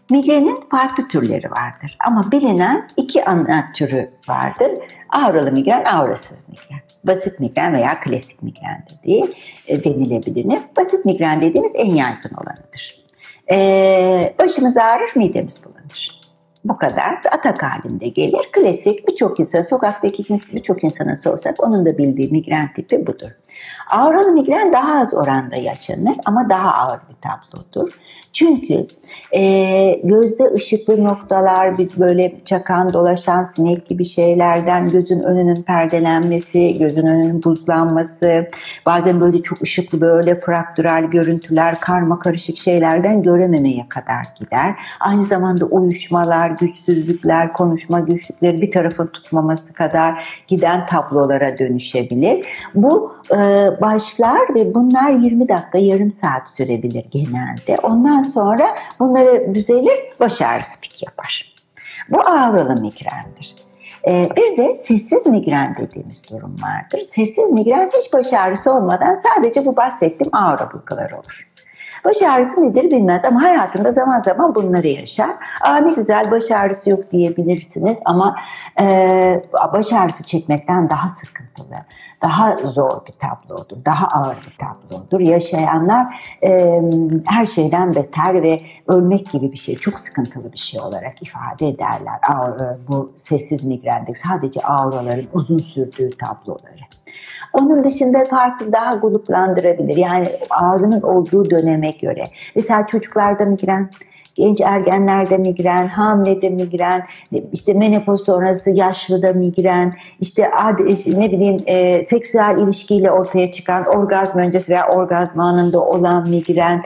Migrenin farklı türleri vardır ama bilinen iki ana türü vardır. Auralı migren, aurasız migren. Basit migren veya klasik migren dediği denilebilir. Basit migren dediğimiz en yaygın olanıdır. Başımız ağrır, midemiz bulanır. Bu kadar atak halinde gelir. Klasik birçok insan, sokaktaki birçok insana sorsak onun da bildiği migren tipi budur. Auralı migren daha az oranda yaşanır ama daha ağır bir tablodur. Çünkü gözde ışıklı noktalar, böyle çakan dolaşan sinek gibi şeylerden gözün önünün perdelenmesi, gözün önünün buzlanması, bazen böyle çok ışıklı böyle fraktüral görüntüler, karma karışık şeylerden görememeye kadar gider. Aynı zamanda uyuşmalar, güçsüzlükler, konuşma güçlükleri, bir tarafın tutmaması kadar giden tablolara dönüşebilir. Bu başlar ve bunlar 20 dakika, yarım saat sürebilir genelde. Ondan sonra bunları düzelir, baş ağrısı pik yapar. Bu auralı migrendir. Bir de sessiz migren dediğimiz durum vardır. Sessiz migren hiç baş ağrısı olmadan sadece bu bahsettiğim aura bulguları olur. Baş ağrısı nedir bilmez ama hayatında zaman zaman bunları yaşar. Ne güzel baş ağrısı yok diyebilirsiniz ama baş ağrısı çekmekten daha sıkıntılı, daha zor bir tablodur, daha ağır bir tablodur. Yaşayanlar her şeyden beter ve ölmek gibi bir şey, çok sıkıntılı bir şey olarak ifade ederler. Bu sessiz migrendeki sadece auraların uzun sürdüğü tabloları. Onun dışında farklı daha gruplandırabilir. Yani ağrının olduğu döneme göre. Mesela çocuklarda migren, genç ergenlerde migren, hamilede migren, işte menopoz sonrası yaşlıda migren, işte ne bileyim seksüel ilişkiyle ortaya çıkan orgazm öncesi veya orgazm anında olan migren,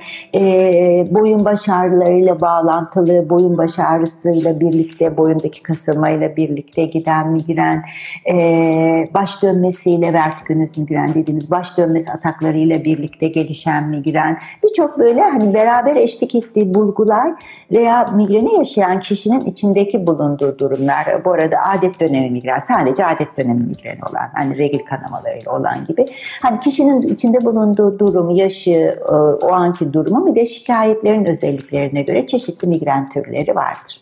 boyun baş ağrılarıyla bağlantılı, boyun baş ağrısıyla birlikte, boyundaki kasılmayla birlikte giden migren, baş dönmesiyle vertiginöz migren dediğimiz baş dönmesi ataklarıyla birlikte gelişen migren, birçok böyle hani beraber eşlik ettiği bulgular veya migreni yaşayan kişinin içindeki bulunduğu durumlar. Bu arada adet dönemi migren, sadece adet dönemi migreni olan, hani regl kanamalarıyla olan gibi. Hani kişinin içinde bulunduğu durum, yaşı, o anki durumu, bir de şikayetlerin özelliklerine göre çeşitli migren türleri vardır.